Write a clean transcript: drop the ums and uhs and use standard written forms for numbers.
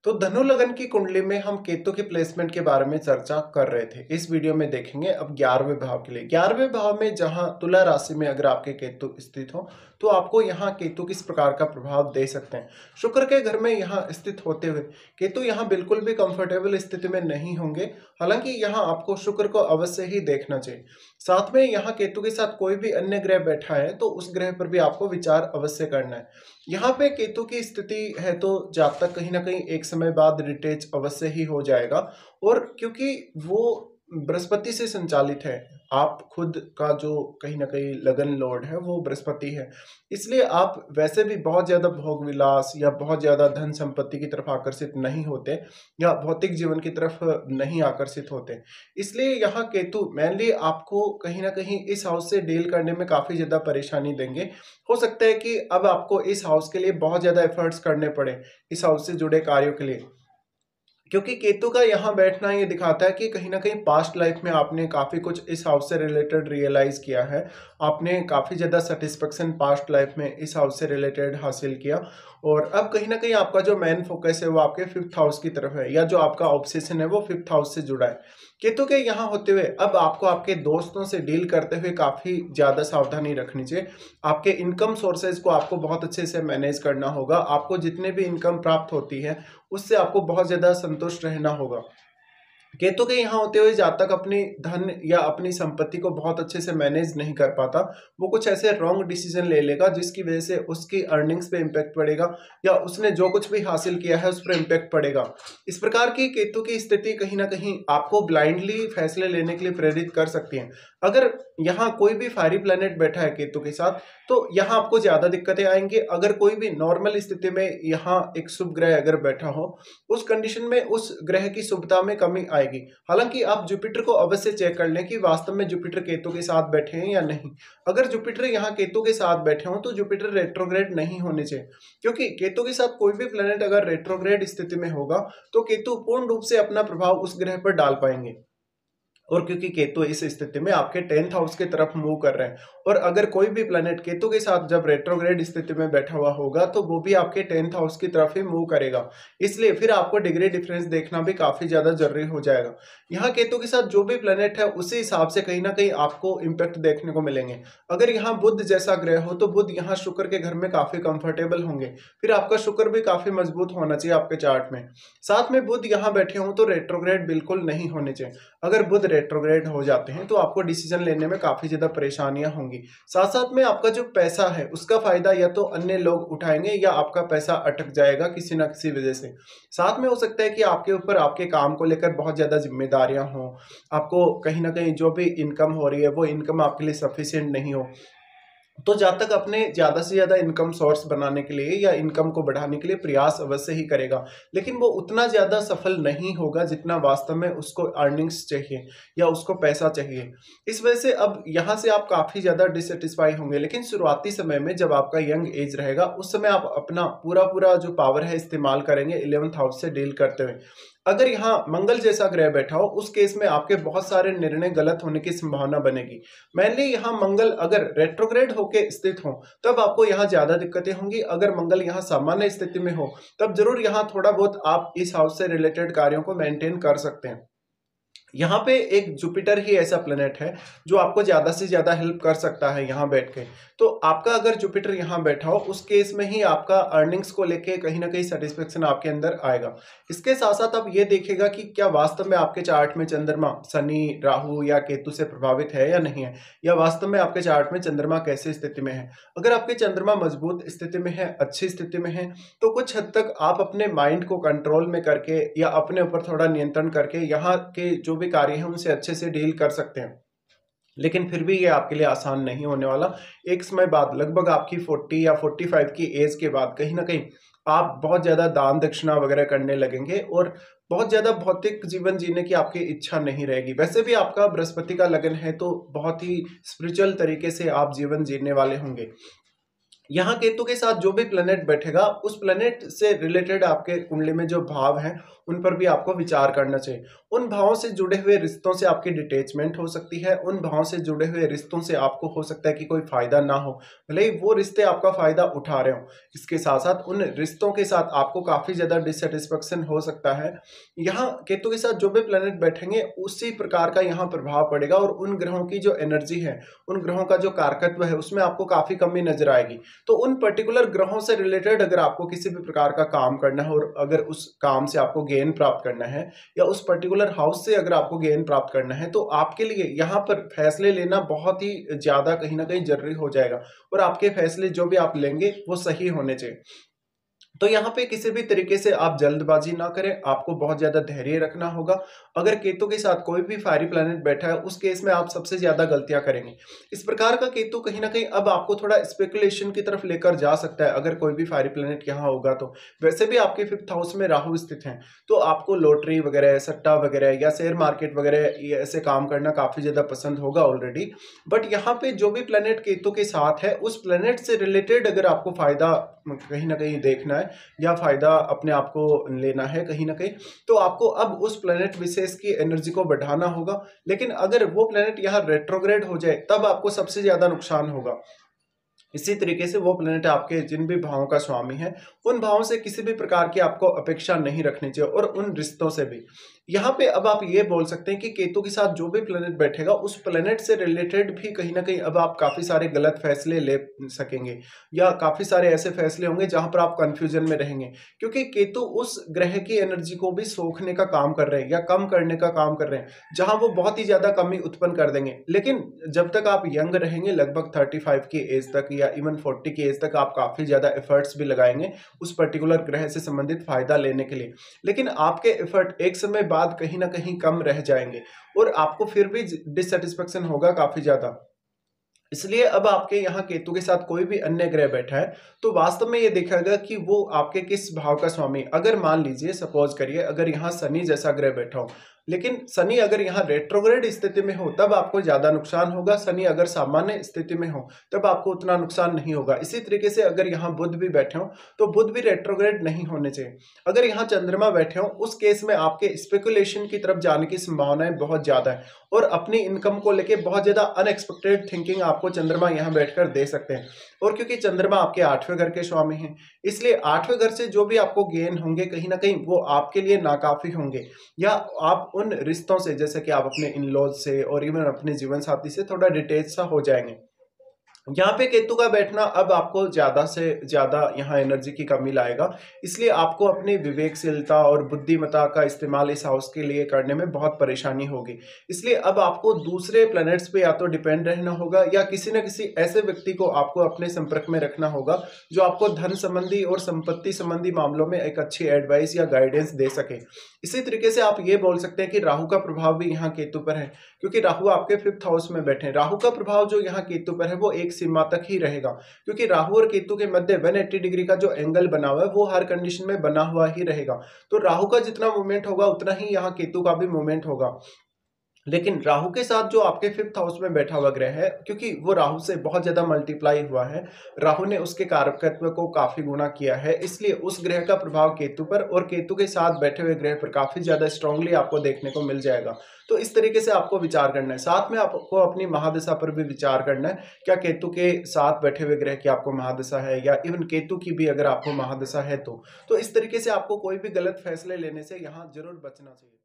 तो धनु लगन की कुंडली में हम केतु की प्लेसमेंट के बारे में चर्चा कर रहे थे। इस वीडियो में देखेंगे अब 11वें भाव के लिए। 11वें भाव में जहां तुला राशि में अगर आपके केतु स्थित हो तो आपको यहां केतु किस प्रकार का प्रभाव दे सकते हैं। शुक्र के घर में यहां स्थित होते हुए केतु यहां बिल्कुल भी कंफर्टेबल स्थिति में नहीं होंगे। हालांकि यहां आपको शुक्र को अवश्य ही देखना चाहिए। साथ में यहाँ केतु के साथ कोई भी अन्य ग्रह बैठा है तो उस ग्रह पर भी आपको विचार अवश्य करना है। यहाँ पे केतु की स्थिति है तो जातक कहीं ना कहीं एक समय बाद रिटेच अवश्य ही हो जाएगा। और क्योंकि वो बृहस्पति से संचालित है, आप खुद का जो कहीं ना कहीं लगन लॉर्ड है वो बृहस्पति है, इसलिए आप वैसे भी बहुत ज्यादा भोग विलास या बहुत ज्यादा धन संपत्ति की तरफ आकर्षित नहीं होते या भौतिक जीवन की तरफ नहीं आकर्षित होते। इसलिए यहाँ केतु मेनली आपको कहीं ना कहीं इस हाउस से डील करने में काफी ज्यादा परेशानी देंगे। हो सकता है कि अब आपको इस हाउस के लिए बहुत ज्यादा एफर्ट्स करने पड़े, इस हाउस से जुड़े कार्यों के लिए, क्योंकि केतु का यहाँ बैठना ये दिखाता है कि कहीं ना कहीं पास्ट लाइफ में आपने काफ़ी कुछ इस हाउस से रिलेटेड रियलाइज किया है। आपने काफ़ी ज़्यादा सेटिस्फेक्शन पास्ट लाइफ में इस हाउस से रिलेटेड हासिल किया और अब कहीं ना कहीं आपका जो मेन फोकस है वो आपके 5th हाउस की तरफ है, या जो आपका ऑब्सेशन है वो 5th हाउस से जुड़ा है। केतु के यहाँ होते हुए अब आपको आपके दोस्तों से डील करते हुए काफ़ी ज़्यादा सावधानी रखनी चाहिए। आपके इनकम सोर्सेज को आपको बहुत अच्छे से मैनेज करना होगा। आपको जितने भी इनकम प्राप्त होती है उससे आपको बहुत ज़्यादा संतुष्ट रहना होगा। केतु के यहाँ होते हुए जातक अपनी धन या अपनी संपत्ति को बहुत अच्छे से मैनेज नहीं कर पाता। वो कुछ ऐसे रॉन्ग डिसीजन ले लेगा जिसकी वजह से उसकी अर्निंग्स पे इम्पैक्ट पड़ेगा या उसने जो कुछ भी हासिल किया है उस पर इम्पैक्ट पड़ेगा। इस प्रकार की केतु की स्थिति कहीं ना कहीं आपको ब्लाइंडली फैसले लेने के लिए प्रेरित कर सकती है। अगर यहाँ कोई भी फायरी प्लैनेट बैठा है केतु के साथ तो यहाँ आपको ज्यादा दिक्कतें आएंगी। अगर कोई भी नॉर्मल स्थिति में यहाँ एक शुभ ग्रह अगर बैठा हो उस कंडीशन में उस ग्रह की शुभता में कमी आएगी। हालांकि आप जुपिटर को अवश्य चेक कर लें कि वास्तव में जुपिटर केतु के साथ बैठे हैं या नहीं। अगर जुपिटर यहाँ केतु के साथ बैठे हो तो जुपिटर रेट्रोग्रेड नहीं होने चाहिए, क्योंकि केतु के साथ कोई भी प्लेनेट अगर रेट्रोग्रेड स्थिति में होगा तो केतु पूर्ण रूप से अपना प्रभाव उस ग्रह पर डाल पाएंगे। और क्योंकि केतु इस स्थिति में आपके 10th हाउस की तरफ मूव कर रहे हैं और अगर कोई भी प्लैनेट केतु के साथ जब रेट्रोग्रेड स्थिति में बैठा हुआ होगा तो वो भी आपके 10th हाउस की तरफ ही मूव करेगा। इसलिए फिर आपको डिग्री डिफरेंस देखना भी काफी ज्यादा जरूरी हो जाएगा। यहाँ केतु के साथ जो भी प्लैनेट है उसी हिसाब से कहीं ना कहीं आपको इम्पैक्ट देखने को मिलेंगे। अगर यहाँ बुध जैसा ग्रह हो तो बुध यहाँ शुक्र के घर में काफी कंफर्टेबल होंगे, फिर आपका शुक्र भी काफी मजबूत होना चाहिए आपके चार्ट में। साथ में बुध यहाँ बैठे हों तो रेट्रोग्रेड बिल्कुल नहीं होने चाहिए। अगर बुध रेट्रोग्रेड हो जाते हैं तो आपको डिसीजन लेने में काफी ज्यादा परेशानियां होंगी। साथ साथ में आपका जो पैसा है उसका फायदा या तो अन्य लोग उठाएंगे या आपका पैसा अटक जाएगा किसी ना किसी वजह से। साथ में हो सकता है कि आपके ऊपर आपके काम को लेकर बहुत ज्यादा जिम्मेदारियां हों, आपको कहीं ना कहीं जो भी इनकम हो रही है वो इनकम आपके लिए सफिशिएंट नहीं हो। तो जब तक अपने ज्यादा से ज्यादा इनकम सोर्स बनाने के लिए या इनकम को बढ़ाने के लिए प्रयास अवश्य ही करेगा, लेकिन वो उतना ज्यादा सफल नहीं होगा जितना वास्तव में उसको अर्निंग्स चाहिए या उसको पैसा चाहिए। इस वजह से अब यहाँ से आप काफी ज्यादा डिससेटिस्फाई होंगे। लेकिन शुरुआती समय में जब आपका यंग एज रहेगा उस समय आप अपना पूरा पूरा जो पावर है इस्तेमाल करेंगे 11th हाउस से डील करते हुए। अगर यहाँ मंगल जैसा ग्रह बैठा हो उस केस में आपके बहुत सारे निर्णय गलत होने की संभावना बनेगी। मेनली यहाँ मंगल अगर रेट्रोग्रेड होके स्थित हो तब आपको यहाँ ज्यादा दिक्कतें होंगी। अगर मंगल यहाँ सामान्य स्थिति में हो तब जरूर यहाँ थोड़ा बहुत आप इस हाउस से रिलेटेड कार्यों को मेंटेन कर सकते हैं। यहाँ पे एक जुपिटर ही ऐसा प्लेनेट है जो आपको ज्यादा से ज्यादा हेल्प कर सकता है यहाँ बैठ के। तो आपका अगर जुपिटर यहाँ बैठा हो उस केस में ही आपका अर्निंग्स को लेके कहीं ना कहीं सेटिस्फेक्शन आपके अंदर आएगा। इसके साथ साथ आप ये देखेगा कि क्या वास्तव में आपके चार्ट में चंद्रमा शनि राहु या केतु से प्रभावित है या नहीं है, या वास्तव में आपके चार्ट में चंद्रमा कैसे स्थिति में है। अगर आपके चंद्रमा मजबूत स्थिति में है, अच्छी स्थिति में है, तो कुछ हद तक आप अपने माइंड को कंट्रोल में करके या अपने ऊपर थोड़ा नियंत्रण करके यहाँ के जो भी कार्य हैं उनसे अच्छे से डील कर सकते हैं। लेकिन फिर भी ये आपके लिए आसान नहीं होने वाला। एक समय बाद लगभग आपकी 40 या 45 की एज के बाद कहीं ना कहीं आप बहुत ज्यादा दान दक्षिणा वगैरह करने लगेंगे और बहुत ज्यादा भौतिक जीवन जीने की आपकी इच्छा नहीं रहेगी। वैसे भी आपका बृहस्पति का लगन है तो बहुत ही स्पिरिचुअल तरीके से आप जीवन जीने वाले होंगे। यहाँ केतु के साथ जो भी प्लेनेट बैठेगा उस प्लेनेट से रिलेटेड आपके कुंडली में जो भाव हैं उन पर भी आपको विचार करना चाहिए। उन भावों से जुड़े हुए रिश्तों से आपकी डिटैचमेंट हो सकती है, उन भावों से जुड़े हुए रिश्तों से आपको हो सकता है कि कोई फायदा ना हो, भले ही वो रिश्ते आपका फायदा उठा रहे हो। इसके साथ साथ उन रिश्तों के साथ आपको काफी ज्यादा डिससेटिस्फेक्शन हो सकता है। यहाँ केतु के साथ जो भी प्लेनेट बैठेंगे उसी प्रकार का यहाँ प्रभाव पड़ेगा और उन ग्रहों की जो एनर्जी है, उन ग्रहों का जो कारकत्व है उसमें आपको काफी कमी नजर आएगी। तो उन पर्टिकुलर ग्रहों से रिलेटेड अगर आपको किसी भी प्रकार का काम करना है और अगर उस काम से आपको गेन प्राप्त करना है या उस पर्टिकुलर हाउस से अगर आपको गेन प्राप्त करना है, तो आपके लिए यहाँ पर फैसले लेना बहुत ही ज्यादा कहीं ना कहीं जरूरी हो जाएगा और आपके फैसले जो भी आप लेंगे वो सही होने चाहिए। तो यहाँ पे किसी भी तरीके से आप जल्दबाजी ना करें, आपको बहुत ज्यादा धैर्य रखना होगा। अगर केतु के साथ कोई भी फायरी प्लैनेट बैठा है उस केस में आप सबसे ज्यादा गलतियां करेंगे। इस प्रकार का केतु कहीं ना कहीं अब आपको थोड़ा स्पेकुलेशन की तरफ लेकर जा सकता है अगर कोई भी फायरी प्लैनेट यहाँ होगा तो। वैसे भी आपके 5th हाउस में राहु स्थित है, तो आपको लॉटरी वगैरह, सट्टा वगैरह या शेयर मार्केट वगैरह ये ऐसे काम करना काफी ज्यादा पसंद होगा ऑलरेडी। बट यहाँ पे जो भी प्लैनेट केतु के साथ है उस प्लैनेट से रिलेटेड अगर आपको फायदा कहीं ना कहीं देखना है या फायदा अपने आप को लेना है कहीं ना कहीं, तो आपको अब उस प्लेनेट विशेष की एनर्जी को बढ़ाना होगा। लेकिन अगर वो प्लेनेट यहाँ रेट्रोग्रेड हो जाए तब आपको सबसे ज्यादा नुकसान होगा। इसी तरीके से वो प्लेनेट आपके जिन भी भावों का स्वामी है उन भावों से किसी भी प्रकार की आपको अपेक्षा नहीं रखनी चाहिए और उन रिश्तों से भी। यहाँ पे अब आप ये बोल सकते हैं कि केतु के साथ जो भी प्लेनेट बैठेगा उस प्लेनेट से रिलेटेड भी कहीं ना कहीं अब आप काफी सारे गलत फैसले ले सकेंगे या काफी सारे ऐसे फैसले होंगे जहां पर आप कंफ्यूजन में रहेंगे, क्योंकि केतु उस ग्रह की एनर्जी को भी सोखने का काम कर रहे हैं या कम करने का काम कर रहे हैं जहां वो बहुत ही ज्यादा कमी उत्पन्न कर देंगे। लेकिन जब तक आप यंग रहेंगे, लगभग 35 की एज तक या इवन 40 की एज तक, आप काफी ज्यादा एफर्ट्स भी लगाएंगे उस पर्टिकुलर ग्रह से संबंधित फायदा लेने के लिए। लेकिन आपके एफर्ट एक समय बाद कहीं ना कहीं कम रह जाएंगे और आपको फिर भी डिससेटिस्फेक्शन होगा काफी ज्यादा। इसलिए अब आपके यहाँ केतु के साथ कोई भी अन्य ग्रह बैठा है तो वास्तव में ये देखेगा कि वो आपके किस भाव का स्वामी। अगर मान लीजिए सपोज करिए अगर यहाँ शनि जैसा ग्रह बैठा हो, लेकिन शनि अगर यहाँ रेट्रोग्रेड स्थिति में हो तब आपको ज्यादा नुकसान होगा, शनि अगर सामान्य स्थिति में हो तब आपको उतना नुकसान नहीं होगा। इसी तरीके से अगर यहाँ बुध भी बैठे हो तो बुध भी रेट्रोग्रेड नहीं होने चाहिए। अगर यहाँ चंद्रमा बैठे हो उस केस में आपके स्पेकुलेशन की तरफ जाने की संभावनाएं बहुत ज्यादा है और अपनी इनकम को लेके बहुत ज्यादा अनएक्सपेक्टेड थिंकिंग आपको चंद्रमा यहाँ बैठकर दे सकते हैं। और क्योंकि चंद्रमा आपके 8वें घर के स्वामी हैं, इसलिए 8वें घर से जो भी आपको गेन होंगे कहीं ना कहीं वो आपके लिए नाकाफी होंगे, या आप उन रिश्तों से जैसे कि आप अपने इन लॉज से और इवन अपने जीवन साथी से थोड़ा डिटेच सा हो जाएंगे। यहाँ पे केतु का बैठना अब आपको ज्यादा से ज्यादा यहाँ एनर्जी की कमी लाएगा, इसलिए आपको अपनी विवेकशीलता और बुद्धिमत्ता का इस्तेमाल इस हाउस के लिए करने में बहुत परेशानी होगी। इसलिए अब आपको दूसरे प्लैनेट्स पे या तो डिपेंड रहना होगा या किसी न किसी ऐसे व्यक्ति को आपको अपने संपर्क में रखना होगा जो आपको धन संबंधी और संपत्ति संबंधी मामलों में एक अच्छी एडवाइस या गाइडेंस दे सके। इसी तरीके से आप ये बोल सकते हैं कि राहु का प्रभाव भी यहाँ केतु पर है, क्योंकि राहु आपके 5th हाउस में बैठे हैं। राहु का प्रभाव जो यहाँ केतु पर है वो एक सीमा तक ही रहेगा, क्योंकि राहु और केतु के मध्य 180 डिग्री का जो एंगल बना हुआ है वो हर कंडीशन में बना हुआ ही रहेगा। तो राहु का जितना मूवमेंट होगा उतना ही यहाँ केतु का भी मूवमेंट होगा। लेकिन राहु के साथ जो आपके 5th हाउस में बैठा हुआ ग्रह है, क्योंकि वो राहु से बहुत ज्यादा मल्टीप्लाई हुआ है, राहु ने उसके कारकत्व को काफी गुना किया है, इसलिए उस ग्रह का प्रभाव केतु पर और केतु के साथ बैठे हुए ग्रह पर काफी ज्यादा स्ट्रांगली आपको देखने को मिल जाएगा। तो इस तरीके से आपको विचार करना है। साथ में आपको अपनी महादशा पर भी विचार करना है, क्या केतु के साथ बैठे हुए ग्रह की आपको महादशा है या इवन केतु की भी अगर आपको महादशा है तो इस तरीके से आपको कोई भी गलत फैसले लेने से यहाँ जरूर बचना चाहिए।